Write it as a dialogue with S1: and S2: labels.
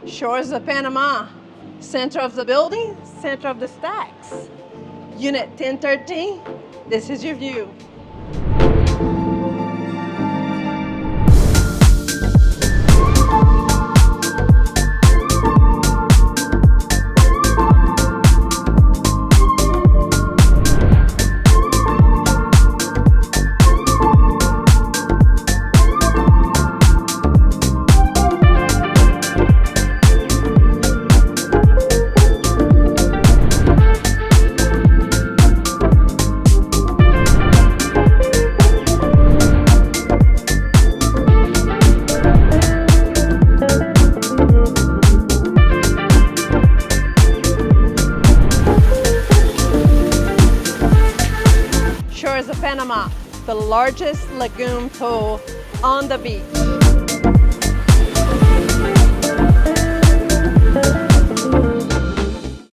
S1: Shores of Panama, center of the building, center of the stacks. Unit 1013, this is your view. Shores of Panama, the largest lagoon pool on the beach.